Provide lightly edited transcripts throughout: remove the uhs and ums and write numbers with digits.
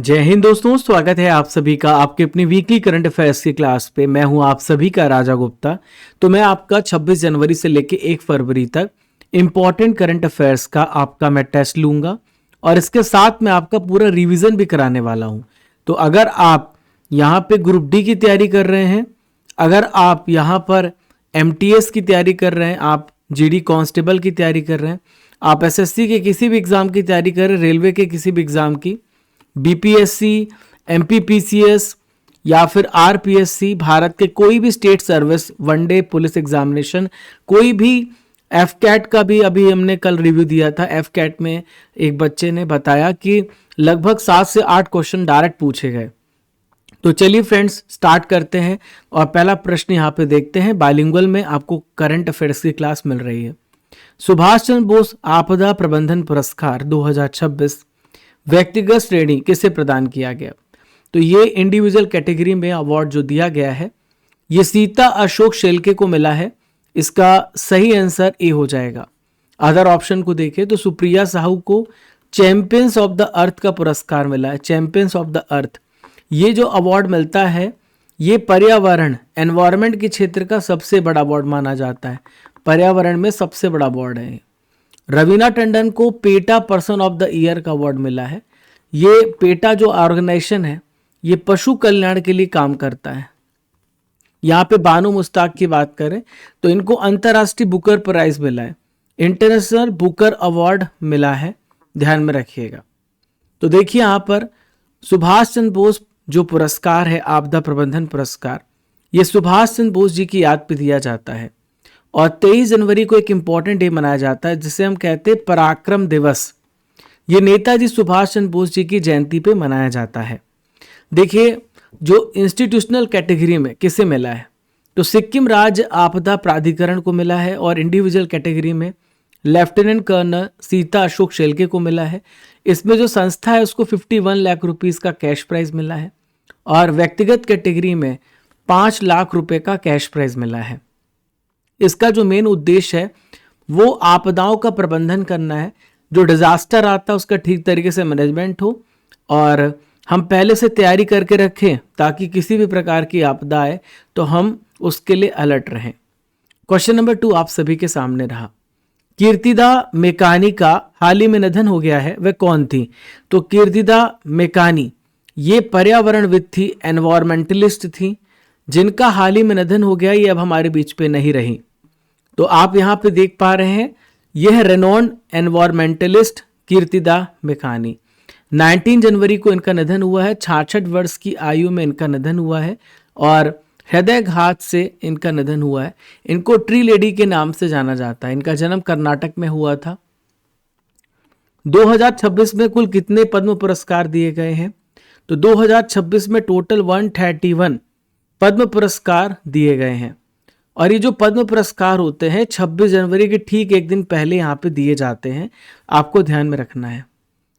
जय हिंद दोस्तों, स्वागत है आप सभी का आपके अपनी वीकली करंट अफेयर्स की क्लास पे। मैं हूं आप सभी का राजा गुप्ता। तो मैं आपका 26 जनवरी से लेके 1 फरवरी तक इंपॉर्टेंट करंट अफेयर्स का आपका मैं टेस्ट लूंगा और इसके साथ मैं आपका पूरा रिवीजन भी कराने वाला हूं। तो अगर आप यहाँ पे ग्रुप डी की तैयारी कर रहे हैं, अगर आप यहाँ पर MTS की तैयारी कर रहे हैं, आप GD कांस्टेबल की तैयारी कर रहे हैं, आप SSC के किसी भी एग्जाम की तैयारी कर रहे हैं, रेलवे के किसी भी एग्जाम की, BPSC, MPPCS या फिर RPSC, भारत के कोई भी state service, one day police examination, कोई भी FCAT का भी अभी हमने कल रिव्यू दिया था। FCAT में एक बच्चे ने बताया कि लगभग 7 से 8 क्वेश्चन डायरेक्ट पूछे गए। तो चलिए फ्रेंड्स स्टार्ट करते हैं और पहला प्रश्न यहाँ पे देखते हैं। बाइलिंगुअल में आपको करंट अफेयर्स की क्लास मिल रही है। सुभाष चंद्र बोस आपदा प्रबंधन पुरस्कार 2026 व्यक्तिगत श्रेणी किसे प्रदान किया गया? तो ये इंडिविजुअल कैटेगरी में अवार्ड जो दिया गया है ये सीता अशोक शेल्के को मिला है। इसका सही आंसर ए हो जाएगा। अदर ऑप्शन को देखें तो सुप्रिया साहू को चैंपियंस ऑफ द अर्थ का पुरस्कार मिला है। चैंपियंस ऑफ द अर्थ ये जो अवार्ड मिलता है ये पर्यावरण एनवायरमेंट के क्षेत्र का सबसे बड़ा अवार्ड माना जाता है। पर्यावरण में सबसे बड़ा अवार्ड है। रवीना टंडन को PETA person of the year का अवार्ड मिला है। ये पेटा जो ऑर्गेनाइजेशन है ये पशु कल्याण के लिए काम करता है। यहाँ पे बानो मुश्ताक की बात करें तो इनको अंतर्राष्ट्रीय बुकर प्राइज मिला है, इंटरनेशनल बुकर अवार्ड मिला है, ध्यान में रखिएगा। तो देखिए यहाँ पर सुभाष चंद्र बोस जो पुरस्कार है आपदा प्रबंधन पुरस्कार, ये सुभाष चंद्र बोस जी की याद पे दिया जाता है और 23 जनवरी को एक इंपॉर्टेंट डे मनाया जाता है जिसे हम कहते हैं पराक्रम दिवस। ये नेताजी सुभाष चंद्र बोस जी की जयंती पे मनाया जाता है। देखिए जो इंस्टीट्यूशनल कैटेगरी में किसे मिला है तो सिक्किम राज्य आपदा प्राधिकरण को मिला है और इंडिविजुअल कैटेगरी में लेफ्टिनेंट कर्नल सीता अशोक शेल्के को मिला है। इसमें जो संस्था है उसको 51 लाख रुपीस का कैश प्राइज मिला है और व्यक्तिगत कैटेगरी में 5 लाख रुपए का कैश प्राइज मिला है। इसका जो मेन उद्देश्य है वो आपदाओं का प्रबंधन करना है। जो डिजास्टर आता है उसका ठीक तरीके से मैनेजमेंट हो और हम पहले से तैयारी करके रखें ताकि किसी भी प्रकार की आपदा आए तो हम उसके लिए अलर्ट रहें। क्वेश्चन नंबर 2 आप सभी के सामने रहा। कीर्तिदा मेकानी का हाल ही में निधन हो गया है, वह कौन थी? तो कीर्तिदा मेकानी ये पर्यावरणविद थी, एनवायरमेंटलिस्ट थी, जिनका हाल ही में निधन हो गया। ये अब हमारे बीच पे नहीं रही। तो आप यहाँ पे देख पा रहे हैं यह रेनॉन्ड एनवायरमेंटलिस्ट कीर्तिदा मेकानी। 19 जनवरी को इनका निधन हुआ है। 66 वर्ष की आयु में इनका निधन हुआ है और हृदयघात से इनका निधन हुआ है। इनको ट्री लेडी के नाम से जाना जाता है। इनका जन्म कर्नाटक में हुआ था। 2026 में कुल कितने पद्म पुरस्कार दिए गए हैं? तो 2026 में टोटल 131 पद्म पुरस्कार दिए गए हैं और ये जो पद्म पुरस्कार होते हैं 26 जनवरी के ठीक एक दिन पहले यहाँ पे दिए जाते हैं, आपको ध्यान में रखना है।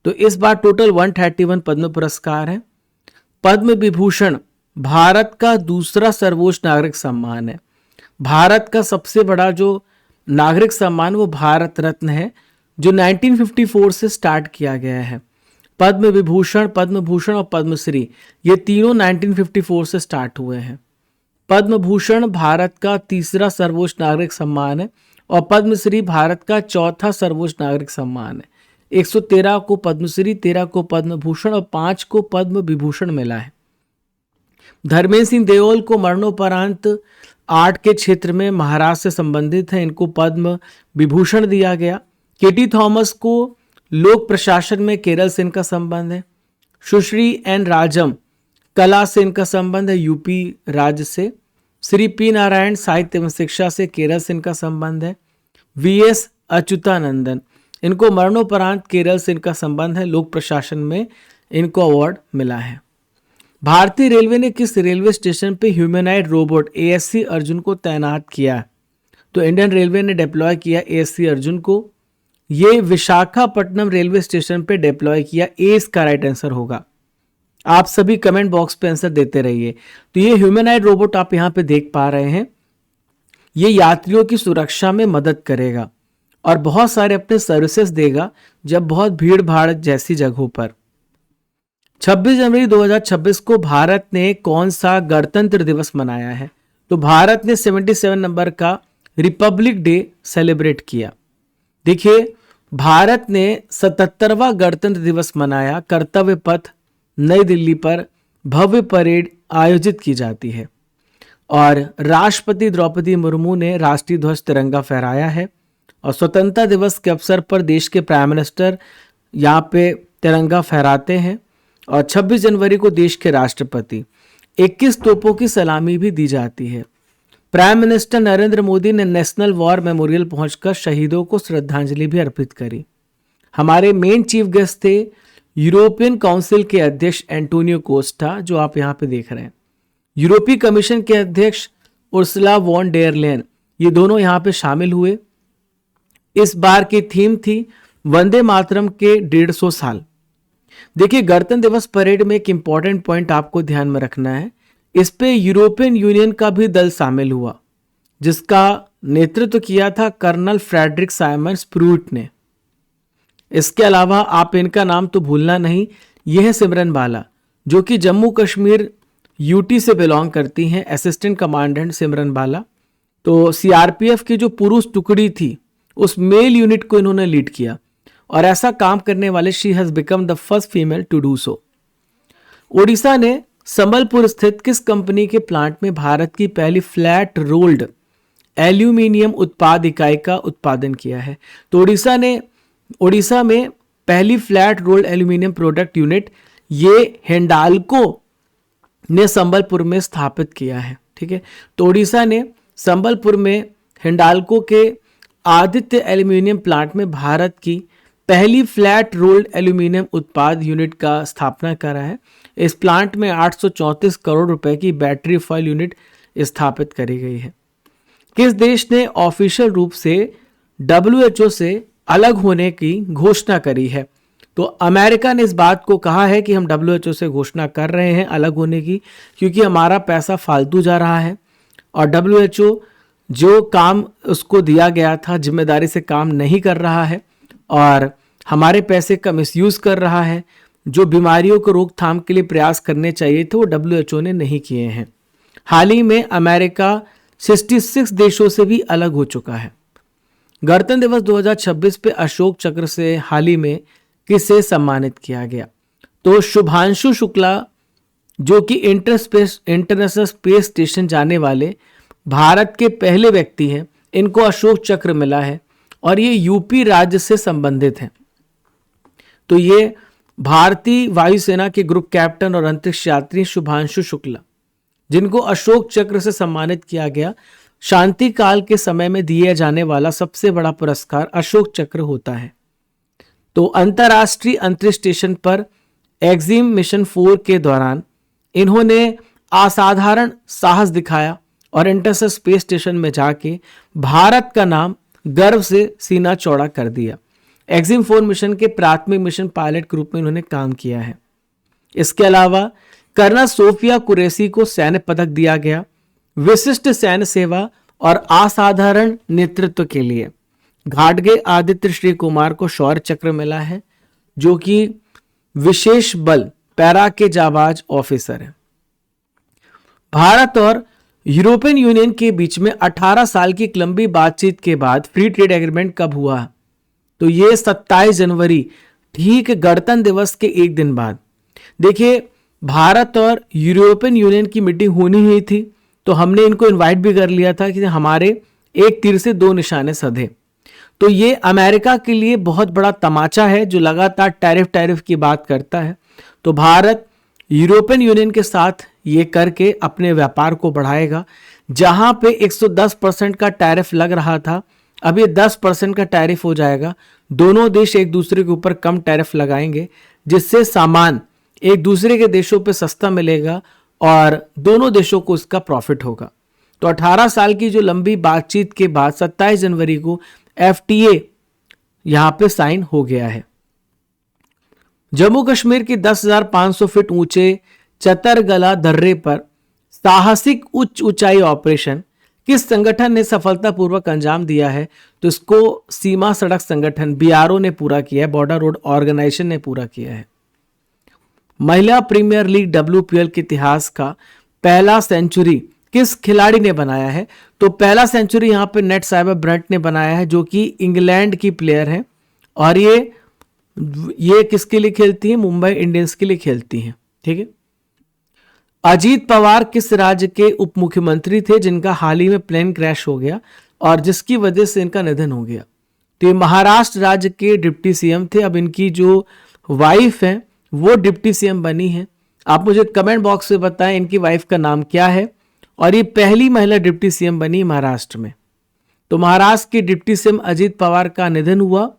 तो इस बार टोटल 131 पद्म पुरस्कार हैं। पद्म विभूषण भारत का दूसरा सर्वोच्च नागरिक सम्मान है। भारत का सबसे बड़ा जो नागरिक सम्मान वो भारत रत्न है जो 1954 से स्टार्ट किया गया है। पद्म विभूषण, पद्म भूषण और पद्मश्री ये तीनों 1954 से स्टार्ट हुए हैं। पद्म भूषण भारत का तीसरा सर्वोच्च नागरिक सम्मान है और पद्मश्री भारत का चौथा सर्वोच्च नागरिक सम्मान है। 113 को पद्मश्री, 13 को पद्म भूषण और 5 को पद्म विभूषण मिला है। धर्मेंद्र सिंह देओल को मरणोपरांत आर्ट के क्षेत्र में महाराष्ट्र से संबंधित है, इनको पद्म विभूषण दिया गया। केटी थॉमस को लोक प्रशासन में केरल से इनका संबंध है। सुश्री एन राजम कला से इनका संबंध है, यूपी राज्य से। श्री पी नारायण साहित्य एवं शिक्षा से, केरल से इनका संबंध है। VS अच्युतानंदन इनको मरणोपरांत केरल से इनका संबंध है, लोक प्रशासन में इनको अवार्ड मिला है। भारतीय रेलवे ने किस रेलवे स्टेशन पे ह्यूमैनॉइड रोबोट ASC अर्जुन को तैनात किया? तो इंडियन रेलवे ने डिप्लॉय किया ASC अर्जुन को। ये विशाखापट्टनम रेलवे स्टेशन पे डिप्लॉय किया। ए इसका राइट आंसर होगा। आप सभी कमेंट बॉक्स पे आंसर देते रहिए। तो ये ह्यूमैनॉइड रोबोट आप यहाँ पे देख पा रहे हैं, ये यात्रियों की सुरक्षा में मदद करेगा और बहुत सारे अपने सर्विसेज देगा जब बहुत भीड़ भाड़ जैसी जगहों पर। 26 जनवरी 2026 को भारत ने कौन सा गणतंत्र दिवस मनाया है? तो भारत ने 77 नंबर का रिपब्लिक डे सेलिब्रेट किया। देखिए, भारत ने 77वां गणतंत्र दिवस मनाया। कर्तव्य पथ नई दिल्ली पर भव्य परेड आयोजित की जाती है और राष्ट्रपति द्रौपदी मुर्मू ने राष्ट्रीय ध्वज तिरंगा फहराया है और स्वतंत्रता दिवस के अवसर पर देश के प्राइम मिनिस्टर यहाँ पे तिरंगा फहराते हैं और 26 जनवरी को देश के राष्ट्रपति 21 तोपों की सलामी भी दी जाती है। प्राइम मिनिस्टर नरेंद्र मोदी ने नेशनल वॉर मेमोरियल पहुंचकर शहीदों को श्रद्धांजलि भी अर्पित करी। हमारे मेन चीफ गेस्ट थे यूरोपियन काउंसिल के अध्यक्ष एंटोनियो कोस्टा, जो आप यहाँ पे देख रहे हैं, यूरोपीय कमीशन के अध्यक्ष उर्सुला वॉन डेर लेयन, ये दोनों यहाँ पे शामिल हुए। इस बार की थीम थी वंदे मातरम के 150 साल। देखिए, गणतंत्र दिवस परेड में एक इंपॉर्टेंट पॉइंट आपको ध्यान में रखना है, इस पे यूरोपियन यूनियन का भी दल शामिल हुआ, जिसका नेतृत्व किया था कर्नल फ्रेडरिक साइमन स्प्रूट ने। इसके अलावा आप इनका नाम तो भूलना नहीं, यह है सिमरन बाला, जो कि जम्मू कश्मीर यूटी से बिलोंग करती हैं, असिस्टेंट कमांडेंट सिमरन बाला। तो सीआरपीएफ की जो पुरुष टुकड़ी थी उस मेल यूनिट को इन्होंने लीड किया और ऐसा काम करने वाले she has become the first female to do so. Odisha ने संबलपुर स्थित किस कंपनी के प्लांट में भारत की पहली फ्लैट रोल्ड एल्यूमिनियम उत्पाद इकाई का उत्पादन किया है? तो ओडिशा में पहली flat rolled aluminium product unit ये हिंडाल्को ने संबलपुर में स्थापित किया है। ठीक है, तो ओडिशा ने संबलपुर में हिंडाल्को के आदित्य एल्यूमिनियम प्लांट में भारत की पहली फ्लैट रोल्ड एल्यूमिनियम उत्पाद यूनिट का स्थापना करा है। इस प्लांट में 834 करोड़ रुपए की बैटरी फॉयल यूनिट स्थापित करी गई है। किस देश ने ऑफिशियल रूप से WHO से अलग होने की घोषणा करी है? तो अमेरिका ने इस बात को कहा है कि हम WHO से घोषणा कर रहे हैं अलग होने की, क्योंकि हमारा पैसा फालतू जा रहा है और WHO जो काम उसको दिया गया था जिम्मेदारी से काम नहीं कर रहा है और हमारे पैसे का मिसयूज कर रहा है। जो बीमारियों को रोकथाम के लिए प्रयास करने चाहिए थे वो WHO ने नहीं किए हैं। हाल ही में अमेरिका 66 देशों से भी अलग हो चुका है। गणतंत्र दिवस 2026 पे अशोक चक्र से हाल ही में किसे सम्मानित किया गया? तो शुभांशु शुक्ला, जो कि इंटरनेशनल स्पेस स्टेशन जाने वाले भारत के पहले व्यक्ति हैं, इनको अशोक चक्र मिला है और ये यूपी राज्य से संबंधित हैं। तो ये भारतीय वायुसेना के ग्रुप कैप्टन और अंतरिक्ष यात्री शुभांशु शुक्ला, जिनको अशोक चक्र से सम्मानित किया गया। शांति काल के समय में दिया जाने वाला सबसे बड़ा पुरस्कार अशोक चक्र होता है। तो अंतर्राष्ट्रीय अंतरिक्ष स्टेशन पर एक्जिम मिशन 4 के दौरान इन्होंने असाधारण साहस दिखाया और इंटरनेशनल स्पेस स्टेशन में जाके भारत का नाम गर्व से सीना चौड़ा कर दिया। एक्जिम 4 मिशन के प्राथमिक मिशन पायलट के रूप में इन्होंने काम किया है। इसके अलावा कर्नल सोफिया कुरैशी को सैन्य पदक दिया गया विशिष्ट सैन्य सेवा और असाधारण नेतृत्व के लिए। घाटगे आदित्य श्री कुमार को शौर्य चक्र मिला है, जो कि विशेष बल पैरा के जाबाज ऑफिसर है। भारत और यूरोपियन यूनियन के बीच में 18 साल की एक लंबी बातचीत के बाद फ्री ट्रेड एग्रीमेंट कब हुआ? तो ये 27 जनवरी, ठीक गणतंत्र दिवस के एक दिन बाद। देखिए, भारत और यूरोपियन यूनियन की मीटिंग होनी ही थी, तो हमने इनको इनवाइट भी कर लिया था कि हमारे एक तीर से दो निशाने सधे। तो ये अमेरिका के लिए बहुत बड़ा तमाचा है, जो लगातार टैरिफ की बात करता है। तो भारत यूरोपियन यूनियन के साथ ये करके अपने व्यापार को बढ़ाएगा। जहां पे 110% का टैरिफ लग रहा था, अब ये 10% का टैरिफ हो जाएगा। दोनों देश एक दूसरे के ऊपर कम टैरिफ लगाएंगे, जिससे सामान एक दूसरे के देशों पे सस्ता मिलेगा और दोनों देशों को इसका प्रॉफिट होगा। तो 18 साल की जो लंबी बातचीत के बाद 27 जनवरी को FTA यहां पे साइन हो गया है। जम्मू कश्मीर के 10,500 फीट ऊंचे चतरगला दर्रे पर साहसिक उच्च ऊंचाई ऑपरेशन किस संगठन ने सफलतापूर्वक अंजाम दिया है? तो इसको सीमा सड़क संगठन BRO ने पूरा किया है, बॉर्डर रोड ऑर्गेनाइजेशन ने पूरा किया है। महिला प्रीमियर लीग WPL के इतिहास का पहला सेंचुरी किस खिलाड़ी ने बनाया है? तो पहला सेंचुरी यहां पे नेट साइबर ब्रंट ने बनाया है, जो कि इंग्लैंड की प्लेयर है, और ये किसके लिए खेलती है? मुंबई इंडियंस के लिए खेलती हैं। ठीक है। अजीत पवार किस राज्य के उप मुख्यमंत्री थे जिनका हाल ही में प्लेन क्रैश हो गया और जिसकी वजह से इनका निधन हो गया? तो ये महाराष्ट्र राज्य के डिप्टी सीएम थे। अब इनकी जो वाइफ है वो डिप्टी सीएम बनी है। आप मुझे कमेंट बॉक्स में बताएं इनकी वाइफ का नाम क्या है, और ये पहली महिला डिप्टी सीएम बनी महाराष्ट्र में। तो महाराष्ट्र के डिप्टी सीएम अजीत पवार का निधन हुआ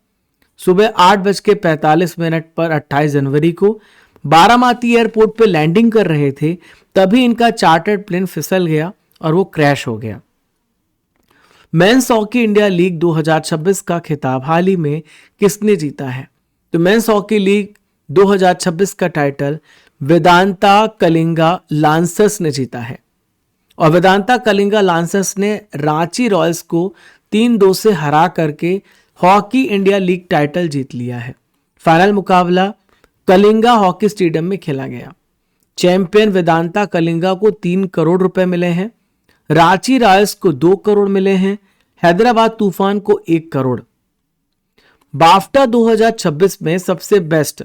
सुबह 8:45 पर 28 जनवरी को। बारामती एयरपोर्ट पे लैंडिंग कर रहे थे, तभी इनका चार्टर्ड प्लेन फिसल गया और वो क्रैश हो गया। मेंस हॉकी इंडिया लीग 2026 का खिताब हाल ही में किसने जीता है? तो मेंस हॉकी लीग 2026 का टाइटल वेदांता कलिंगा लांसर्स ने जीता है, और वेदांता कलिंगा लांसर्स ने रांची रॉयल्स को 3-2 से हरा करके हॉकी इंडिया लीग टाइटल जीत लिया है। फाइनल मुकाबला कलिंगा हॉकी स्टेडियम में खेला गया। चैंपियन वेदांता कलिंगा को 3 करोड़ रुपए मिले हैं, रांची रॉयल्स को 2 करोड़ मिले हैं, हैदराबाद तूफान को 1 करोड़। बाफ्टा 2026 में सबसे बेस्ट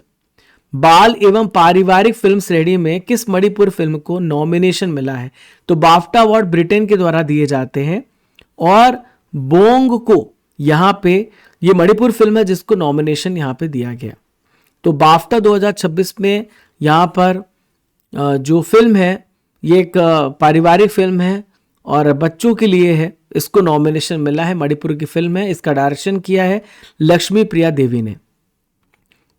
बाल एवं पारिवारिक फिल्म श्रेणी में किस मणिपुर फिल्म को नॉमिनेशन मिला है? तो बाफ्टा अवार्ड ब्रिटेन के द्वारा दिए जाते हैं, और बोंग को यहां पे ये मणिपुर फिल्म है जिसको नॉमिनेशन यहां पे दिया गया। तो बाफ्टा 2026 में यहां पर जो फिल्म है ये एक पारिवारिक फिल्म है और बच्चों के लिए है, इसको नॉमिनेशन मिला है। मणिपुर की फिल्म है, इसका डायरेक्शन किया है लक्ष्मी प्रिया देवी ने।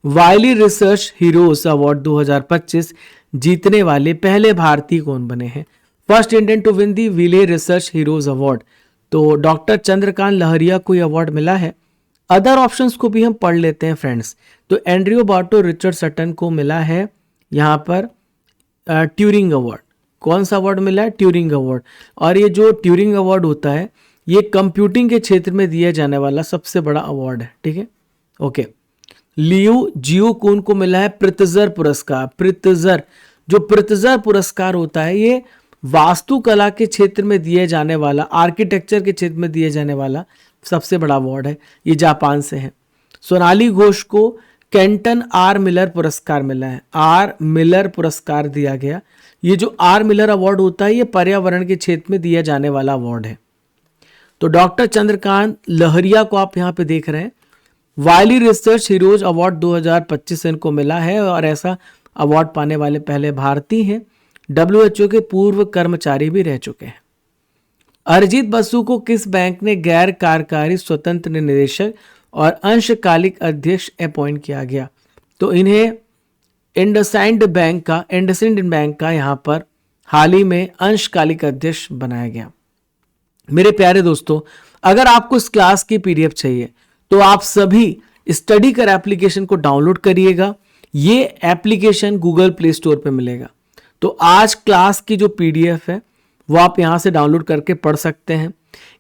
वाइली रिसर्च हीरोज अवार्ड 2025 जीतने वाले पहले भारतीय कौन बने हैं? First Indian to win the Wiley research heroes award, तो डॉक्टर चंद्रकांत लहरिया को यह अवार्ड मिला है। अदर ऑप्शंस को भी हम पढ़ लेते हैं फ्रेंड्स। तो एंड्रयू बार्टो रिचर्ड सटन को मिला है यहां पर ट्यूरिंग अवार्ड। कौन सा अवार्ड मिला है? Turing award. और ये जो ट्यूरिंग अवार्ड होता है ये कंप्यूटिंग के क्षेत्र में दिया जाने वाला सबसे बड़ा अवार्ड है। ठीक है, ओके। लियू जियोकुन को मिला है प्रित्जर पुरस्कार। प्रित्जर, जो प्रित्जर पुरस्कार होता है ये वास्तुकला के क्षेत्र में दिए जाने वाला, आर्किटेक्चर के क्षेत्र में दिए जाने वाला सबसे बड़ा अवार्ड है। ये जापान से है। सोनाली घोष को कैंटन आर मिलर पुरस्कार मिला है। आर मिलर पुरस्कार दिया गया। ये जो आर मिलर अवार्ड होता है ये पर्यावरण के क्षेत्र में दिया जाने वाला अवार्ड है। तो डॉक्टर चंद्रकांत लहरिया को आप यहाँ पे देख रहे हैं। वाइली रिसर्च हीरोज अवार्ड 2025 इनको मिला है, और ऐसा अवार्ड पाने वाले पहले भारतीय हैं। WHO के पूर्व कर्मचारी भी रह चुके हैं। अरिजीत बसु को किस बैंक ने गैर कार्यकारी स्वतंत्र निदेशक और अंशकालिक अध्यक्ष अपॉइंट किया गया? तो इन्हें इंडसइंड बैंक का यहां पर हाल ही में अंशकालिक अध्यक्ष बनाया गया। मेरे प्यारे दोस्तों, अगर आपको इस क्लास की PDF चाहिए तो आप सभी स्टडी कर एप्लीकेशन को डाउनलोड करिएगा। ये एप्लीकेशन गूगल प्ले स्टोर पे मिलेगा। तो आज क्लास की जो PDF है वो आप यहां से डाउनलोड करके पढ़ सकते हैं।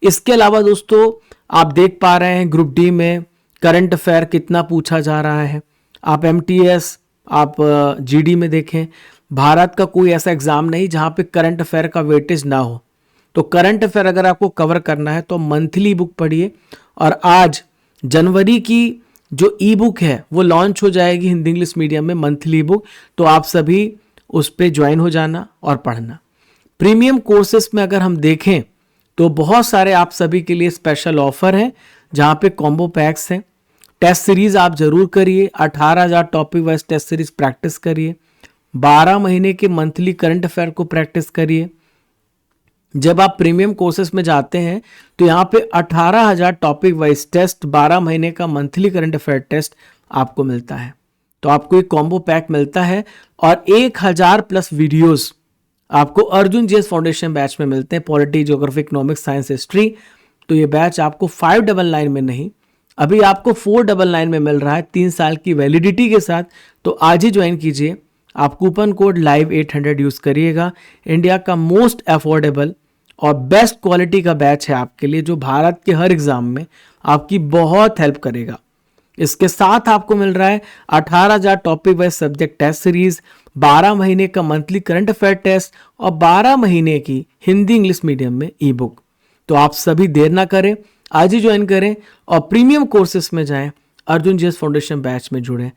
इसके अलावा दोस्तों आप देख पा रहे हैं ग्रुप डी में करंट अफेयर कितना पूछा जा रहा है। आप MTS, आप GD में देखें, भारत का कोई ऐसा एग्जाम नहीं जहां पे करंट अफेयर का वेटेज ना हो। तो करंट अफेयर अगर आपको कवर करना है तो मंथली बुक पढ़िए। और आज जनवरी की जो ई बुक है वो लॉन्च हो जाएगी हिंदी इंग्लिश मीडियम में, मंथली बुक। तो आप सभी उस पर ज्वाइन हो जाना और पढ़ना। प्रीमियम कोर्सेस में अगर हम देखें तो बहुत सारे आप सभी के लिए स्पेशल ऑफर है जहां पे कॉम्बो पैक्स हैं। टेस्ट सीरीज आप जरूर करिए। 18,000 topic wise test series practice करिए। 12 महीने के मंथली करंट अफेयर को प्रैक्टिस करिए। जब आप प्रीमियम कोर्सेस में जाते हैं तो यहाँ पे 18,000 टॉपिक वाइज टेस्ट, 12 महीने का मंथली करंट अफेयर टेस्ट आपको मिलता है। तो आपको एक कॉम्बो पैक मिलता है, और 1000 प्लस वीडियोस आपको अर्जुन जीएस फाउंडेशन बैच में मिलते हैं। Polity, geography, economics, science, history. तो ये बैच आपको 599 में नहीं, अभी आपको 499 में मिल रहा है 3 साल की वैलिडिटी के साथ। तो आज ही ज्वाइन कीजिए। आप कूपन कोड लाइव 800 यूज करिएगा। इंडिया का मोस्ट अफोर्डेबल और बेस्ट क्वालिटी का बैच है आपके लिए, जो भारत के हर एग्जाम में आपकी बहुत हेल्प करेगा। इसके साथ आपको मिल रहा है 18,000 topic wise subject test series, 12 महीने का मंथली करंट अफेयर टेस्ट और 12 महीने की हिंदी इंग्लिश मीडियम में ई बुक। तो आप सभी देर ना करें, आज ही ज्वाइन करें और प्रीमियम कोर्सेस में जाएं, अर्जुन जीएस फाउंडेशन बैच में जुड़ें।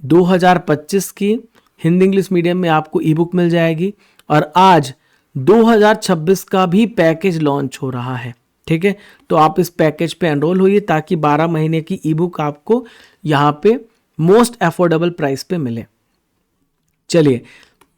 2025 की हिंदी इंग्लिश मीडियम में आपको ई बुक मिल जाएगी और आज 2026 का भी पैकेज लॉन्च हो रहा है। ठीक है, तो आप इस पैकेज पे एनरोल होइए ताकि 12 महीने की ई बुक आपको यहाँ पे मोस्ट अफोर्डेबल प्राइस पे मिले। चलिए,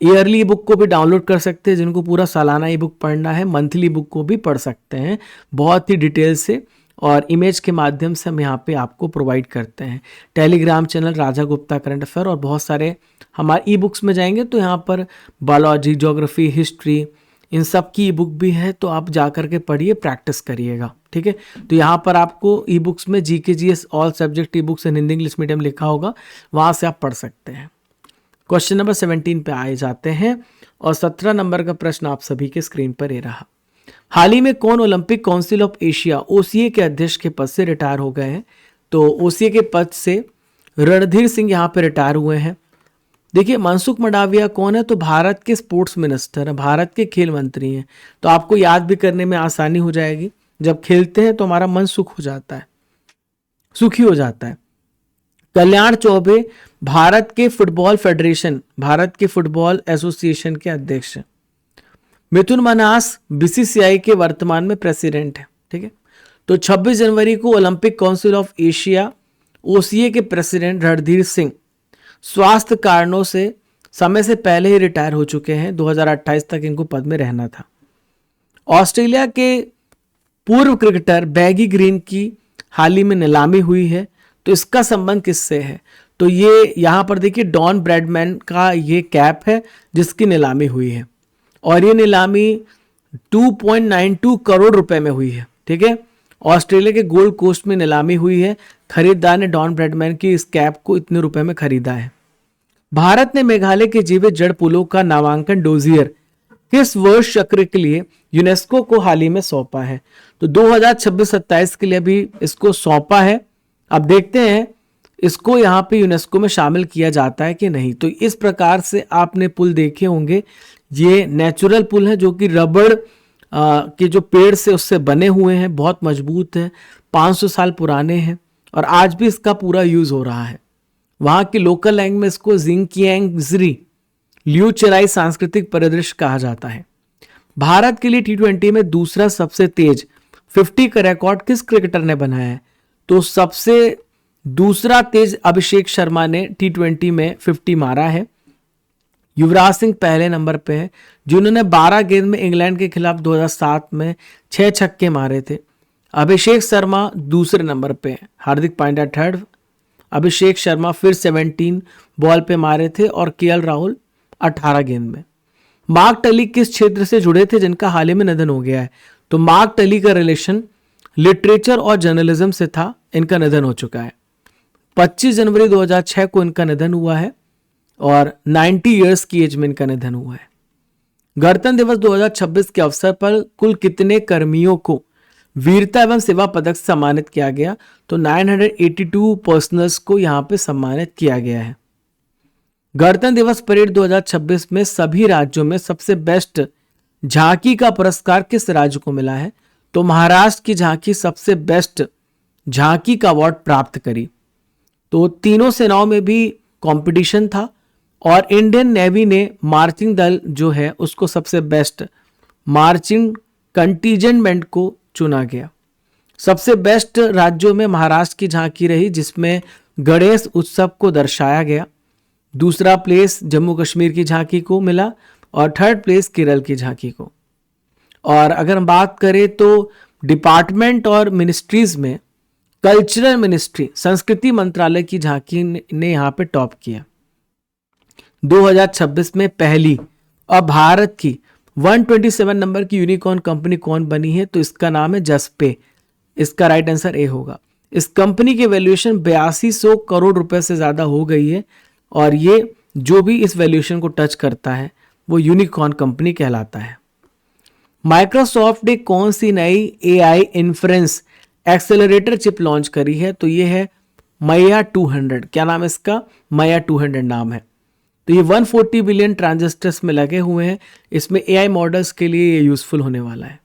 ईयरली ई बुक को भी डाउनलोड कर सकते हैं, जिनको पूरा सालाना ई बुक पढ़ना है मंथली बुक को भी पढ़ सकते हैं बहुत ही डिटेल से, और इमेज के माध्यम से हम यहाँ पे आपको प्रोवाइड करते हैं। टेलीग्राम चैनल राजा गुप्ता करंट अफेयर और बहुत सारे हमारे ई बुक्स में जाएंगे तो यहाँ पर बायोलॉजी, ज्योग्राफी, हिस्ट्री, इन सब की ई बुक भी है, तो आप जा करके पढ़िए, प्रैक्टिस करिएगा। ठीक है, तो यहाँ पर आपको ई बुक्स में GK GS all subject e books इन हिंदी इंग्लिश मीडियम लिखा होगा, वहाँ से आप पढ़ सकते हैं। क्वेश्चन नंबर 17 पे आए जाते हैं और 17 नंबर का प्रश्न आप सभी के स्क्रीन पर ये रहा। हाल ही में कौन Olympic council of Asia OCA के अध्यक्ष के पद से रिटायर हो गए हैं? तो ओसीए के पद से रणधीर सिंह यहाँ पे रिटायर हुए हैं। देखिए, मनसुख मंडाविया कौन है? तो भारत के स्पोर्ट्स मिनिस्टर हैं, भारत के खेल मंत्री हैं, तो आपको याद भी करने में आसानी हो जाएगी। जब खेलते हैं तो हमारा मन सुख हो जाता है, सुखी हो जाता है। कल्याण चौबे भारत के फुटबॉल फेडरेशन, भारत के फुटबॉल एसोसिएशन के अध्यक्ष हैं। मिथुन मन्हास बीसीसीआई के वर्तमान में प्रेसिडेंट है। ठीक है, तो 26 जनवरी को Olympic council of Asia OCA के प्रेसिडेंट रणधीर सिंह स्वास्थ्य कारणों से समय से पहले ही रिटायर हो चुके हैं। 2028 तक इनको पद में रहना था। ऑस्ट्रेलिया के पूर्व क्रिकेटर बैगी ग्रीन की हाल ही में नीलामी हुई है, तो इसका संबंध किससे है? तो ये यहाँ पर देखिए डॉन ब्रैडमैन का ये कैप है जिसकी नीलामी हुई है, और ये नीलामी 2.92 करोड़ रुपए में हुई है। ठीक है, ऑस्ट्रेलिया के गोल्ड कोस्ट में नीलामी हुई है। खरीदार ने डॉन ब्रैडमैन की इस कैप को इतने रुपए में खरीदा है। भारत ने मेघालय के जीवित जड़ पुलों का नामांकन डोजियर किस वर्ष चक्र के लिए यूनेस्को को हाल ही में सौंपा है? तो 2026-27 के लिए भी इसको सौंपा है। अब देखते हैं इसको यहाँ पे यूनेस्को में शामिल किया जाता है कि नहीं। तो इस प्रकार से आपने पुल देखे होंगे, ये नेचुरल पुल है जो कि रबड़ के जो पेड़ से उससे बने हुए हैं, बहुत मजबूत है, 500 साल पुराने हैं और आज भी इसका पूरा यूज हो रहा है। वहाँ की लोकल लैंग्वेज में इसको जिंगकियांगजी ल्यूचेराई सांस्कृतिक परिदृश्य कहा जाता है। भारत के लिए T20 में दूसरा सबसे तेज 50 का रिकॉर्ड किस क्रिकेटर ने बनाया है? तो सबसे दूसरा तेज अभिषेक शर्मा ने T20 में 50 मारा है। युवराज सिंह पहले नंबर पे है जिन्होंने 12 गेंद में इंग्लैंड के खिलाफ 2007 में 6 छक्के मारे थे। अभिषेक शर्मा दूसरे नंबर पे है, हार्दिक पांड्या थर्ड। अभिषेक शर्मा फिर 17 बॉल पे मारे थे और केएल राहुल 18 गेंद में। मार्क टली किस क्षेत्र से जुड़े थे जिनका हाल ही में निधन हो गया है? तो मार्क टली का रिलेशन लिटरेचर और जर्नलिज्म से था, इनका निधन हो चुका है। 25 जनवरी 2006 को इनका निधन हुआ है और 90 इयर्स की एज में इनका निधन हुआ है। गणतंत्र दिवस 2026 के अवसर पर कुल कितने कर्मियों को वीरता एवं सेवा पदक से सम्मानित किया गया? तो 982 पर्सनल्स को यहां पे सम्मानित किया गया है। गणतंत्र दिवस परेड 2026 में सभी राज्यों में सबसे बेस्ट झांकी का पुरस्कार किस राज्य को मिला है? तो महाराष्ट्र की झांकी सबसे बेस्ट झांकी का अवार्ड प्राप्त करी। तो तीनों सेनाओं में भी कंपटीशन था और इंडियन नेवी ने मार्चिंग दल जो है उसको सबसे बेस्ट मार्चिंग कंटीजेंटमेंट को चुना गया। सबसे बेस्ट राज्यों में महाराष्ट्र की झांकी रही जिसमें गणेश उत्सव को दर्शाया गया। दूसरा प्लेस जम्मू कश्मीर की झांकी को मिला और थर्ड प्लेस केरल की झांकी को। और अगर हम बात करें तो डिपार्टमेंट और मिनिस्ट्रीज में कल्चरल मिनिस्ट्री संस्कृति मंत्रालय की झांकी ने यहाँ पे टॉप किया। 2026 में पहली और भारत की 127 नंबर की यूनिकॉर्न कंपनी कौन बनी है? तो इसका नाम है जसपे। इसका राइट आंसर ए होगा। इस कंपनी की वैल्यूएशन 8200 करोड़ रुपए से ज्यादा हो गई है और ये जो भी इस वैल्यूएशन को टच करता है वो यूनिकॉर्न कंपनी कहलाता है। माइक्रोसॉफ्ट ने कौन सी नई AI inference accelerator chip launch करी है? तो ये है मैया 200। क्या नाम है इसका? मैया 200 नाम है। तो ये 140 बिलियन ट्रांजिस्टर्स में लगे हुए हैं। इसमें एआई मॉडल्स के लिए ये यूजफुल होने वाला है।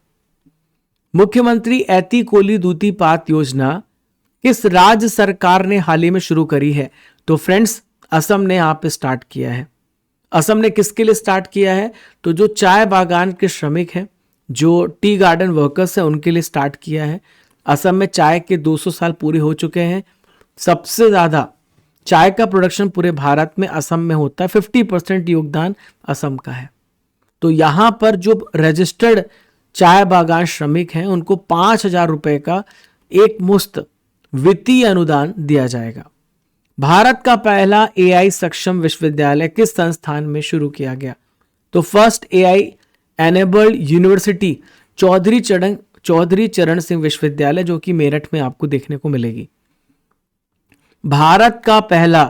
मुख्यमंत्री एती कोली दूती पात योजना किस राज्य सरकार ने हाल ही में शुरू करी है? तो फ्रेंड्स, असम ने यहाँ पे स्टार्ट किया है। असम ने किसके लिए स्टार्ट किया है? तो जो चाय बागान के श्रमिक हैं, जो टी गार्डन वर्कर्स हैं, उनके लिए स्टार्ट किया है। असम में चाय के 200 साल पूरे हो चुके हैं। सबसे ज़्यादा चाय का प्रोडक्शन पूरे भारत में असम में होता है। 50% योगदान असम का है। तो यहाँ पर जो रजिस्टर्ड चाय बागान श्रमिक हैं उनको 5,000 रुपए का एक मुश्त वित्तीय अनुदान दिया जाएगा। भारत का पहला एआई सक्षम विश्वविद्यालय किस संस्थान में शुरू किया गया? तो first AI enabled university Chaudhary Charan Singh विश्वविद्यालय, जो कि मेरठ में आपको देखने को मिलेगी। भारत का पहला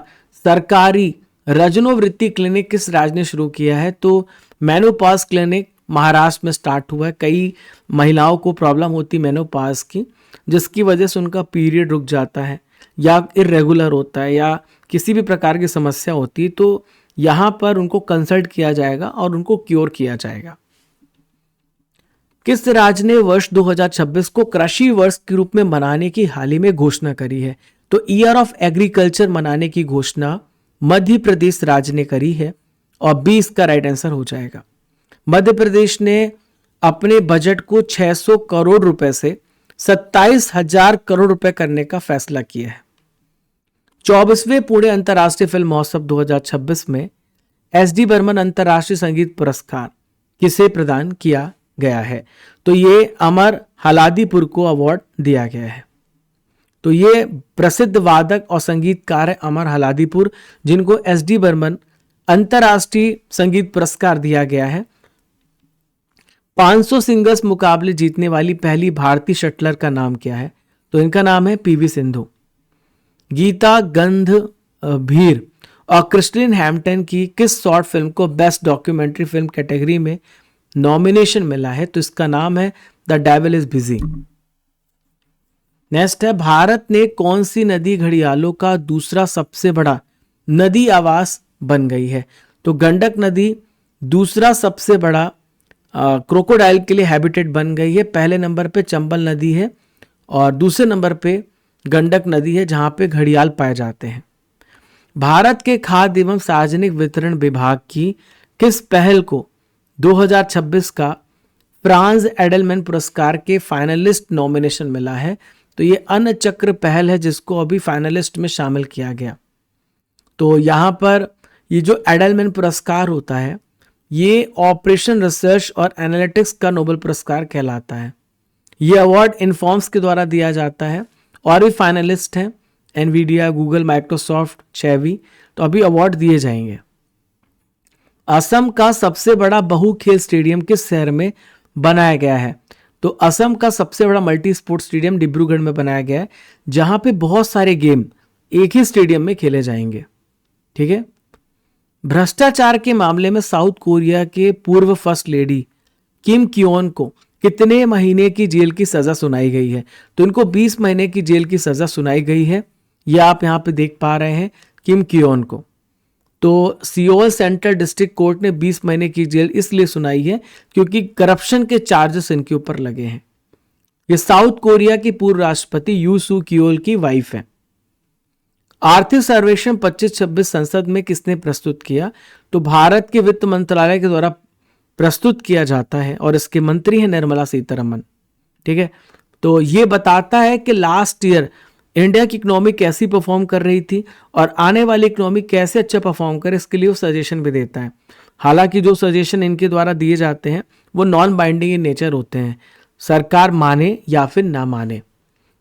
सरकारी रजनोवृत्ति क्लिनिक किस राज्य ने शुरू किया है? तो मेनोपॉज क्लिनिक महाराष्ट्र में स्टार्ट हुआ है। कई महिलाओं को प्रॉब्लम होती मेनोपॉज की, जिसकी वजह से उनका पीरियड रुक जाता है या इरेगुलर होता है या किसी भी प्रकार की समस्या होती है, तो यहाँ पर उनको कंसल्ट किया जाएगा और उनको क्योर किया जाएगा। किस राज्य ने वर्ष 2026 को कृषि वर्ष के रूप में मनाने की हाल ही में घोषणा करी है? तो ईयर ऑफ एग्रीकल्चर मनाने की घोषणा मध्य प्रदेश राज्य ने करी है और 20 का राइट आंसर हो जाएगा। मध्य प्रदेश ने अपने बजट को 600 करोड़ रुपए से 27,000 करोड़ रुपए करने का फैसला किया है। 24वें पुणे अंतर्राष्ट्रीय फिल्म महोत्सव 2026 में एस.डी. बर्मन अंतर्राष्ट्रीय संगीत पुरस्कार किसे प्रदान किया गया है? तो ये अमर हलादीपुर को अवार्ड दिया गया है। तो ये प्रसिद्ध वादक और संगीतकार है अमर हलादीपुर, जिनको एस.डी. बर्मन अंतर्राष्ट्रीय संगीत पुरस्कार दिया गया है। 500 सिंगल्स मुकाबले जीतने वाली पहली भारतीय शटलर का नाम क्या है? तो इनका नाम है पीवी सिंधु। गीता गंधभीर और क्रिस्टिन हैम्पटन की किस शॉर्ट फिल्म को बेस्ट डॉक्यूमेंट्री फिल्म कैटेगरी में नॉमिनेशन मिला है? तो इसका नाम है the devil is busy. Next है, भारत ने कौन सी नदी घड़ियालों का दूसरा सबसे बड़ा नदी आवास बन गई है? तो गंडक नदी दूसरा सबसे बड़ा क्रोकोडाइल के लिए हैबिटेट बन गई है। पहले नंबर पे चंबल नदी है और दूसरे नंबर पे गंडक नदी है, जहां पे घड़ियाल पाए जाते हैं। भारत के खाद्य एवं सार्वजनिक वितरण विभाग की किस पहल को 2026 का फ्रांस एडलमैन पुरस्कार के फाइनलिस्ट नॉमिनेशन मिला है? तो ये अन्न चक्र पहल है, जिसको अभी फाइनलिस्ट में शामिल किया गया। तो यहाँ पर ये जो एडलमैन पुरस्कार होता है, ये ऑपरेशन रिसर्च और एनालिटिक्स का नोबेल पुरस्कार कहलाता है। ये अवार्ड इन्फॉर्म्स के द्वारा दिया जाता है और भी फाइनलिस्ट हैं एनवीडिया, गूगल, माइक्रोसॉफ्ट, चेवी, तो अभी अवार्ड दिए जाएंगे। असम का सबसे बड़ा बहु खेल स्टेडियम किस शहर में बनाया गया है? तो असम का सबसे बड़ा मल्टी स्पोर्ट स्टेडियम डिब्रूगढ़ में बनाया गया है, जहां पे बहुत सारे गेम एक ही स्टेडियम में खेले जाएंगे। ठीक है। भ्रष्टाचार के मामले में साउथ कोरिया के पूर्व फर्स्ट लेडी किम क्योन को कितने महीने की जेल की सजा सुनाई गई है? तो इनको 20 महीने की जेल की सजा सुनाई गई है। यह आप यहां पे देख पा रहे हैं किम क्योन को। तो सियोल सेंट्रल डिस्ट्रिक्ट कोर्ट ने 20 महीने की जेल इसलिए सुनाई है क्योंकि करप्शन के चार्जेस इनके ऊपर लगे हैं। ये साउथ कोरिया की पूर्व राष्ट्रपति यू सू क्योल की वाइफ है। आर्थिक सर्वेक्षण 25-26 संसद में किसने प्रस्तुत किया? तो भारत के वित्त मंत्रालय के द्वारा प्रस्तुत किया जाता है और इसके मंत्री हैं निर्मला सीतारमन। ठीक है। तो ये बताता है कि लास्ट ईयर इंडिया की इकोनॉमी कैसी परफॉर्म कर रही थी और आने वाली इकोनॉमी कैसे अच्छा परफॉर्म करे, इसके लिए वो सजेशन भी देता है। हालांकि जो सजेशन इनके द्वारा दिए जाते हैं वो नॉन बाइंडिंग इन नेचर होते हैं, सरकार माने या फिर ना माने।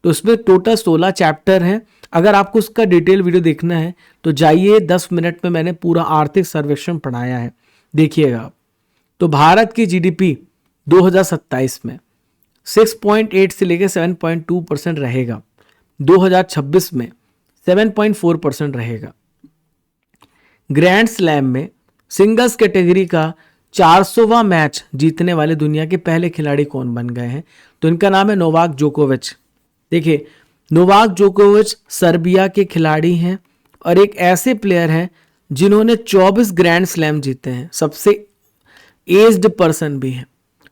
तो इसमें टोटल 16 चैप्टर हैं। अगर आपको उसका डिटेल वीडियो देखना है तो जाइए, 10 मिनट में मैंने पूरा आर्थिक सर्वेक्षण पढ़ाया है, देखिएगा आप। तो भारत की जीडीपी 2027 में 6.8 से लेकर 7.2% रहेगा, 2026 में 7.4% रहेगा। ग्रैंड स्लैम में सिंगल्स कैटेगरी का 400वां मैच जीतने वाले दुनिया के पहले खिलाड़ी कौन बन गए हैं? तो इनका नाम है नोवाक जोकोविच। देखिए, नोवाक जोकोविच सर्बिया के खिलाड़ी हैं और एक ऐसे प्लेयर हैं जिन्होंने 24 ग्रैंड स्लैम जीते हैं, सबसे एज्ड पर्सन भी हैं।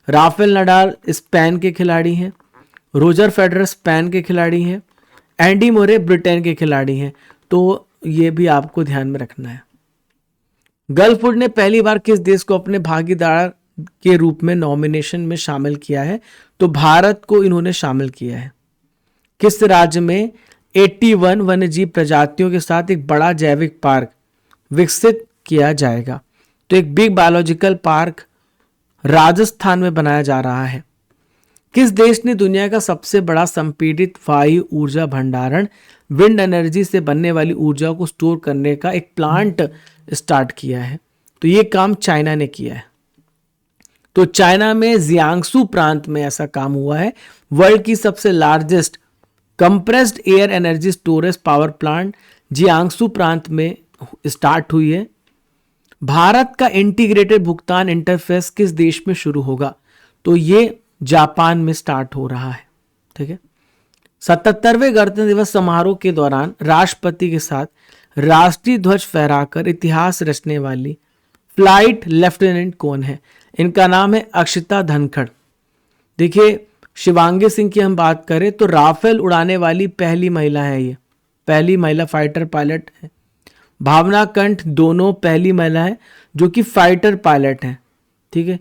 राफेल नडाल स्पेन के खिलाड़ी हैं, रोजर फेडरर स्पेन के खिलाड़ी हैं, एंडी मोरे ब्रिटेन के खिलाड़ी हैं। तो ये भी आपको ध्यान में रखना है। गलफूड ने पहली बार किस देश को अपने भागीदार के रूप में नॉमिनेशन में शामिल किया है? तो भारत को इन्होंने शामिल किया है। किस राज्य में 81 वन्यजीव प्रजातियों के साथ एक बड़ा जैविक पार्क विकसित किया जाएगा? तो एक बिग बायोलॉजिकल पार्क राजस्थान में बनाया जा रहा है। किस देश ने दुनिया का सबसे बड़ा संपीड़ित वायु ऊर्जा भंडारण विंड एनर्जी से बनने वाली ऊर्जा को स्टोर करने का एक प्लांट स्टार्ट किया है? तो ये काम चाइना ने किया है। तो चाइना में जियांगसू प्रांत में ऐसा काम हुआ है। वर्ल्ड की सबसे largest compressed air energy storage power plant Jiangsu प्रांत में स्टार्ट हुई है। भारत का इंटीग्रेटेड भुगतान इंटरफेस किस देश में शुरू होगा? तो ये जापान में स्टार्ट हो रहा है। ठीक है। 77वें गणतंत्र दिवस समारोह के दौरान राष्ट्रपति के साथ राष्ट्रीय ध्वज फहराकर इतिहास रचने वाली फ्लाइट लेफ्टिनेंट कौन है? इनका नाम है अक्षिता धनखड़। देखिए, शिवांगी सिंह की हम बात करें तो राफेल उड़ाने वाली पहली महिला है, ये पहली महिला फाइटर पायलट है। भावना कंठ दोनों पहली महिला है जो कि फाइटर पायलट है। ठीक है,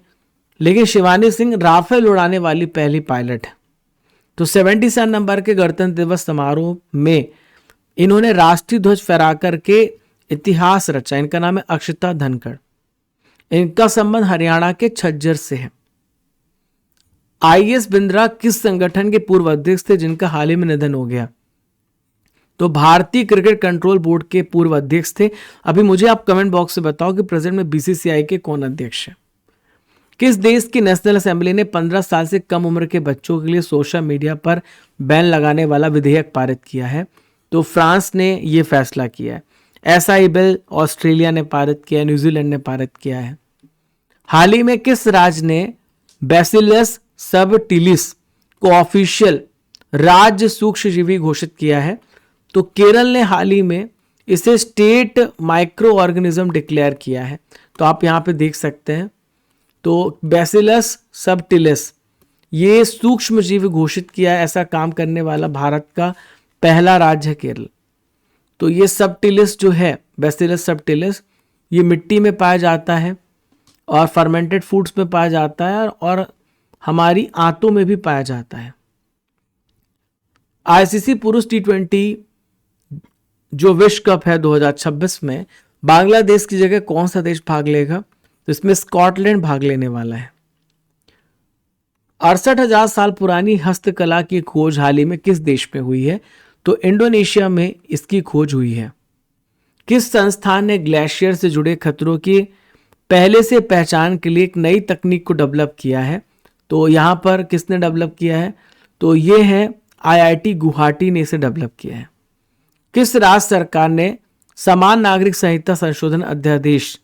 लेकिन शिवानी सिंह राफेल उड़ाने वाली पहली पायलट है। तो 77 नंबर के गणतंत्र दिवस समारोह में इन्होंने राष्ट्रीय ध्वज फहरा करके इतिहास रचा। इनका नाम है अक्षिता धनखड़। इनका संबंध हरियाणा के झज्जर से है। आईएस बिंद्रा किस संगठन के पूर्व अध्यक्ष थे जिनका हाल ही में निधन हो गया? तो भारतीय क्रिकेट कंट्रोल बोर्ड के पूर्व अध्यक्ष थे। अभी मुझे आप कमेंट बॉक्स से बताओ कि प्रेजेंट में बीसीसीआई के कौन अध्यक्ष है। किस देश की नेशनल असेंबली ने 15 साल से कम उम्र के बच्चों के लिए सोशल मीडिया पर बैन लगाने वाला विधेयक पारित किया है? तो फ्रांस ने यह फैसला किया है। ऐसा ही बिल ऑस्ट्रेलिया ने पारित किया है, न्यूजीलैंड ने पारित किया है। हाल ही में किस राज्य ने बैसिलस सबटिलिस को ऑफिशियल राज्य सूक्ष्मजीवी घोषित किया है? तो केरल ने हाल ही में इसे स्टेट माइक्रो ऑर्गेनिज्म डिक्लेयर किया है। तो आप यहां पे देख सकते हैं। तो बैसिलस सबटिलिस ये सूक्ष्मजीवी घोषित किया है। ऐसा काम करने वाला भारत का पहला राज्य है केरल। तो ये सबटिलिस जो है, बैसिलस सबटिलिस, ये मिट्टी में पाया जाता है और फर्मेंटेड फूड्स में पाया जाता है और हमारी आंतों में भी पाया जाता है। आईसीसी पुरुष T20 जो विश्व कप है 2026 में बांग्लादेश की जगह कौन सा देश भाग लेगा? तो इसमें स्कॉटलैंड भाग लेने वाला है। 68,000 साल पुरानी हस्तकला की खोज हाल ही में किस देश में हुई है? तो इंडोनेशिया में इसकी खोज हुई है। किस संस्थान ने ग्लेशियर से जुड़े खतरों की पहले से पहचान के लिए एक नई तकनीक को डेवलप किया है? तो यहां पर किसने डेवलप किया है? तो ये है IIT गुवाहाटी ने इसे डेवलप किया है। किस राज्य सरकार ने समान नागरिक संहिता संशोधन अध्यादेश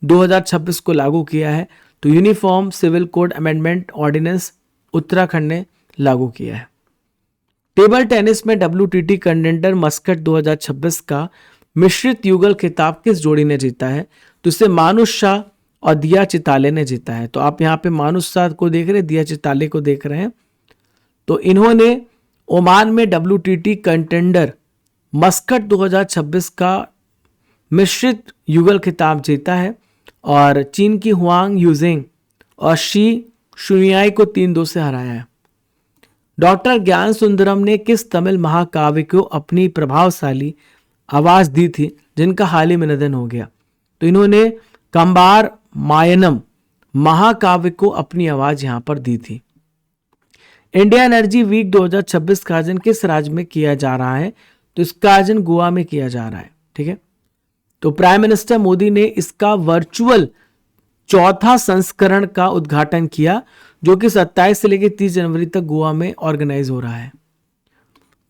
2026 को लागू किया है? तो uniform civil code amendment ordinance Uttarakhand ने लागू किया है। टेबल टेनिस में WTT कंटेंडर मस्कट 2026 का मिश्रित युगल खिताब किस जोड़ी ने जीता है? तो इसे मानुष शाह और दिया चिताले ने जीता है। तो आप यहाँ पे मानुष शाह को देख रहे हैं, दिया चिताले को देख रहे हैं। तो इन्होंने ओमान में WTT कंटेंडर मस्कट 2026 का मिश्रित युगल खिताब जीता है और चीन की हुआंग यूजिंग और शी शुनियाई को 3-2 से हराया है। डॉक्टर ज्ञान सुंदरम ने किस तमिल महाकाव्य को अपनी प्रभावशाली आवाज दी थी जिनका हाल ही में निधन हो गया? तो इन्होंने कंबार मायनम महाकाव्य को अपनी आवाज यहां पर दी थी। इंडिया एनर्जी वीक 2026 का आयोजन किस राज्य में किया जा रहा है? तो इसका आयोजन गोवा में किया जा रहा है। ठीक है, तो प्राइम मिनिस्टर मोदी ने इसका वर्चुअल चौथा संस्करण का उद्घाटन किया जो कि 27 से लेकर 30 जनवरी तक गोवा में ऑर्गेनाइज हो रहा है।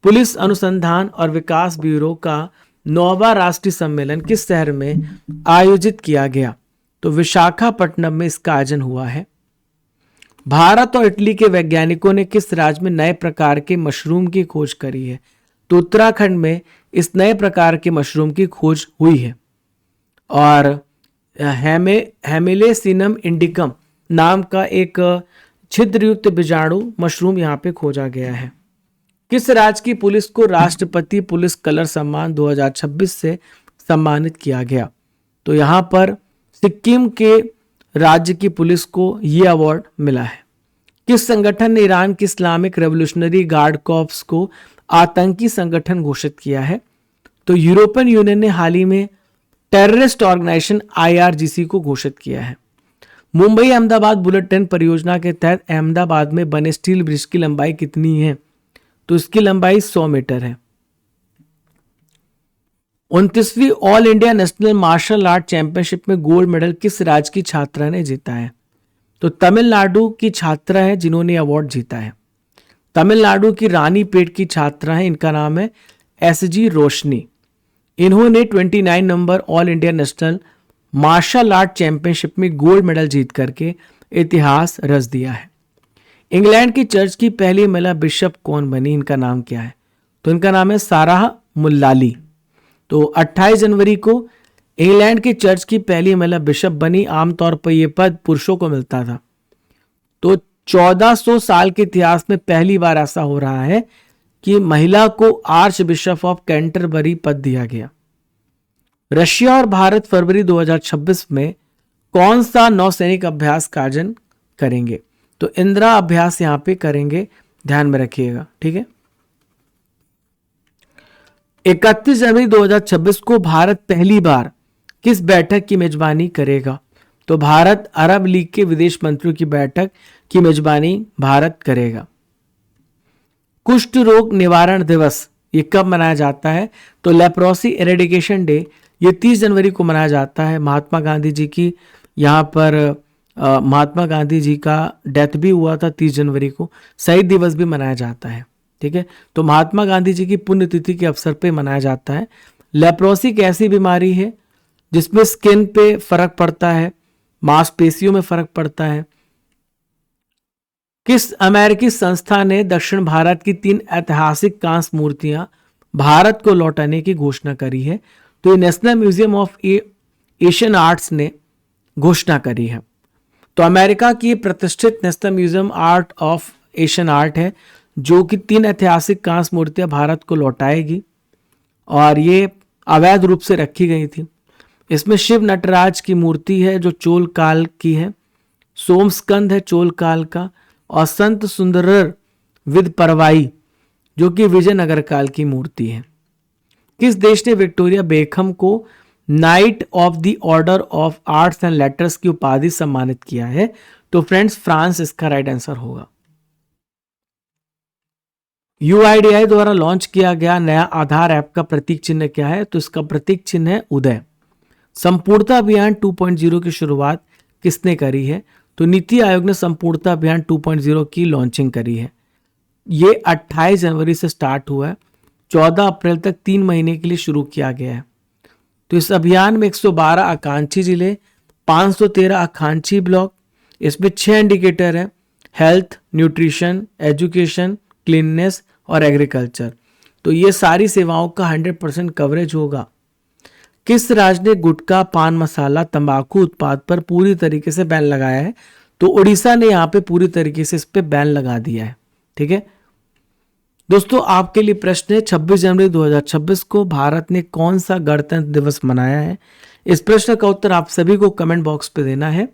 पुलिस अनुसंधान और विकास ब्यूरो का 9वां राष्ट्रीय सम्मेलन किस शहर में आयोजित किया गया? तो विशाखापट्टनम में इसका आयोजन हुआ है। भारत और इटली के वैज्ञानिकों ने किस राज्य में नए प्रकार के मशरूम की खोज करी है? तो उत्तराखंड में इस नए प्रकार के मशरूम की खोज हुई है। और हेमेलेसिनम इंडिकम नाम का एक छिद्रयुक्त बीजाणु मशरूम यहाँ पे खोजा गया है। किस राज्य की पुलिस को राष्ट्रपति पुलिस कलर सम्मान 2026 से सम्मानित किया गया? तो यहाँ पर सिक्किम के राज्य की पुलिस को ये अवार्ड मिला है। किस संगठन ने ईरान की इस्लामिक रेवोल्यूशनरी गार्ड कॉर्प्स को आतंकी संगठन घोषित किया है? तो यूरोपियन यूनियन ने हाल ही में टेररिस्ट ऑर्गेनाइजेशन IRGC को घोषित किया है। मुंबई अहमदाबाद बुलेट ट्रेन परियोजना के तहत अहमदाबाद में बने स्टील ब्रिज की लंबाई कितनी है? तो इसकी लंबाई 100 मीटर है। 29वीं all India national martial art championship में गोल्ड मेडल किस राज्य की छात्रा ने जीता है? तो तमिलनाडु की छात्रा है जिन्होंने अवार्ड जीता है। तमिलनाडु की रानीपेट की छात्रा है, इनका नाम है SG रोशनी। इन्होंने 29 number all India national martial art championship में गोल्ड मेडल जीत करके इतिहास रच दिया है। इंग्लैंड की चर्च की पहली महिला बिशप कौन बनी? इनका नाम क्या है? तो इनका नाम है साराह मुल्लाली। तो 28 जनवरी को इंग्लैंड की चर्च की पहली महिला बिशप बनी। आमतौर पर यह पद पुरुषों को मिलता था। तो 1400 साल के इतिहास में पहली बार ऐसा हो रहा है कि महिला को आर्च बिशप ऑफ कैंटरबरी पद दिया गया। रशिया और भारत फरवरी 2026 में कौन सा नौसैनिक अभ्यास का आयोजन करेंगे? तो इंदिरा अभ्यास यहां पे करेंगे, ध्यान में रखिएगा, ठीक है। 31 जनवरी 2026 को भारत पहली बार किस बैठक की मेजबानी करेगा? तो भारत अरब लीग के विदेश मंत्रियों की बैठक की मेजबानी भारत करेगा। कुष्ठ रोग निवारण दिवस ये कब मनाया जाता है? तो लेप्रोसी एरेडिकेशन डे ये 30 जनवरी को मनाया जाता है। महात्मा गांधी जी की यहाँ पर महात्मा गांधी जी का डेथ भी हुआ था 30 जनवरी को। शहीद दिवस भी मनाया जाता है, ठीक है। तो महात्मा गांधी जी की पुण्यतिथि के अवसर पे मनाया जाता है। लेप्रोसी एक ऐसी बीमारी है जिसमें स्किन पे फर्क पड़ता है, मांसपेशियों में फर्क पड़ता है। किस अमेरिकी संस्था ने दक्षिण भारत की 3 ऐतिहासिक कांस्य मूर्तियां भारत को लौटाने की घोषणा करी है? तो ये national museum of Asian arts ने घोषणा करी है। तो अमेरिका की प्रतिष्ठित national museum art of Asian art है जो कि 3 ऐतिहासिक कांस्य मूर्तियां भारत को लौटाएगी और ये अवैध रूप से रखी गई थी। इसमें शिव नटराज की मूर्ति है जो चोल काल की है, सोमस्कंद है चोल काल का, और संत सुंदरर विद परवाई जो कि विजयनगर काल की मूर्ति है। किस देश ने विक्टोरिया बेकहम को night of the order of arts and letters की उपाधि सम्मानित किया है? तो फ्रेंड्स फ्रांस इसका राइट आंसर होगा। UIDAI द्वारा लॉन्च किया गया नया आधार ऐप का प्रतीक चिन्ह क्या है? तो इसका प्रतीक चिन्ह है उदय। संपूर्णता अभियान 2.0 की शुरुआत किसने करी है? तो नीति आयोग ने संपूर्णता अभियान 2.0 की लॉन्चिंग करी है। ये 28 जनवरी से स्टार्ट हुआ है, 14 अप्रैल तक 3 महीने के लिए शुरू किया गया है। तो इस अभियान में 112 आकांक्षी जिले, 513 आकांक्षी ब्लॉक, इसमें 6 इंडिकेटर है, हेल्थ, न्यूट्रिशन, एजुकेशन, क्लीननेस और एग्रीकल्चर। तो ये सारी सेवाओं का 100% कवरेज होगा। किस राज्य ने गुटखा, पान मसाला, तंबाकू उत्पाद पर पूरी तरीके से बैन लगाया है? तो उड़ीसा ने यहाँ पे पूरी तरीके से इस पे बैन लगा दिया है, ठीक है। दोस्तों आपके लिए प्रश्न है 26 जनवरी 2026 को भारत ने कौन सा गणतंत्र दिवस मनाया है? इस प्रश्न का उत्तर आप सभी को कमेंट बॉक्स पे देना है।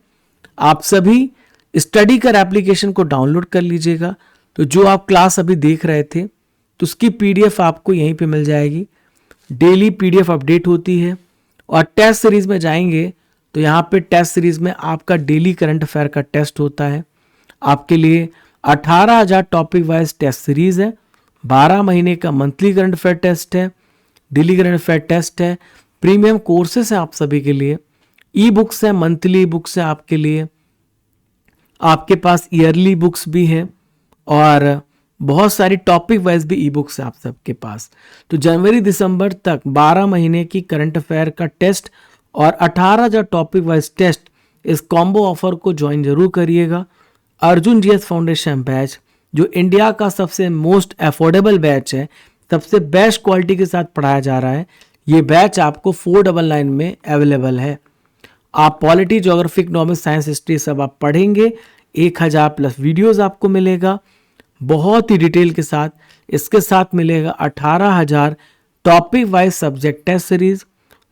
आप सभी स्टडी कर एप्लीकेशन को डाउनलोड कर लीजिएगा। तो जो आप क्लास अभी देख रहे थे तो उसकी PDF आपको यहीं पे मिल जाएगी। डेली PDF अपडेट होती है। और टेस्ट सीरीज में जाएंगे तो यहाँ पे टेस्ट सीरीज में आपका डेली करंट अफेयर का टेस्ट होता है। आपके लिए 18,000 टॉपिक वाइज टेस्ट सीरीज है, 12 महीने का मंथली करंट अफेयर टेस्ट है, डेली करंट अफेयर टेस्ट है, प्रीमियम कोर्सेस है आप सभी के लिए, ई बुक्स है, मंथली बुक्स है आपके लिए, आपके पास ईयरली बुक्स भी है और बहुत सारी टॉपिक वाइज भी ई बुक्स है आप सबके पास। तो जनवरी दिसंबर तक 12 महीने की करंट अफेयर का टेस्ट और 18,000 टॉपिक वाइज टेस्ट, इस कॉम्बो ऑफर को ज्वाइन जरूर करिएगा। अर्जुन GS फाउंडेशन बैच जो इंडिया का सबसे मोस्ट अफोर्डेबल बैच है, सबसे बेस्ट क्वालिटी के साथ पढ़ाया जा रहा है, ये बैच आपको 499 में अवेलेबल है। आप polity, geography, economics, science, history सब आप पढ़ेंगे। 1000 प्लस वीडियोस आपको मिलेगा बहुत ही डिटेल के साथ। इसके साथ मिलेगा 18,000 topic wise subject test series,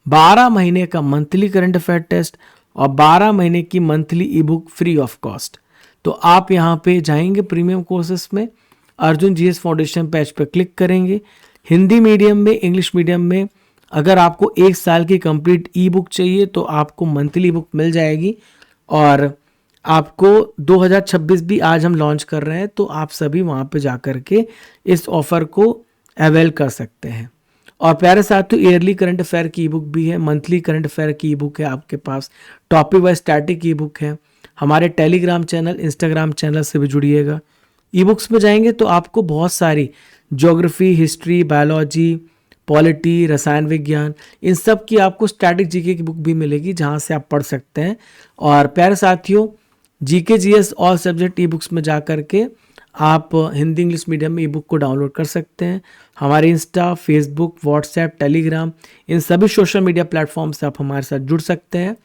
12 महीने का मंथली करंट अफेयर टेस्ट और 12 महीने की monthly E book free of cost. तो आप यहाँ पे जाएंगे प्रीमियम कोर्सेस में, अर्जुन जीएस फाउंडेशन पेज पे क्लिक करेंगे। हिंदी मीडियम में, इंग्लिश मीडियम में अगर आपको 1 साल की कंप्लीट ई बुक चाहिए तो आपको मंथली बुक मिल जाएगी। और आपको 2026 भी आज हम लॉन्च कर रहे हैं, तो आप सभी वहाँ पे जा कर के इस ऑफर को अवेल कर सकते हैं। और प्यारे साथियों, ईयरली करंट अफेयर की ई बुक भी है, मंथली करंट अफेयर की ई बुक है आपके पास, topic wise static e book है। हमारे टेलीग्राम चैनल, इंस्टाग्राम चैनल से भी जुड़िएगा। ई बुक्स में जाएंगे तो आपको बहुत सारी ज्योग्राफी, हिस्ट्री, बायोलॉजी, पॉलिटी, रसायन विज्ञान, इन सब की आपको स्टैटिक जीके की बुक भी मिलेगी जहाँ से आप पढ़ सकते हैं। और प्यारे साथियों, GK GS all subject e books में जा कर के आप हिंदी इंग्लिश मीडियम में ई बुक को डाउनलोड कर सकते हैं। हमारे इंस्टा, फेसबुक, व्हाट्सएप, टेलीग्राम, इन सभी सोशल मीडिया प्लेटफॉर्म से आप हमारे साथ जुड़ सकते हैं।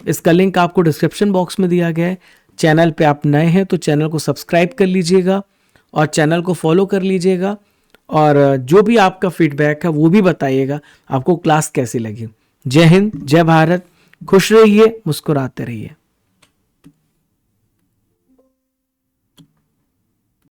इसका लिंक आपको डिस्क्रिप्शन बॉक्स में दिया गया है। चैनल पे आप नए हैं तो चैनल को सब्सक्राइब कर लीजिएगा और चैनल को फॉलो कर लीजिएगा। और जो भी आपका फीडबैक है वो भी बताइएगा आपको क्लास कैसी लगी। जय हिंद, जय भारत, खुश रहिए, मुस्कुराते रहिए।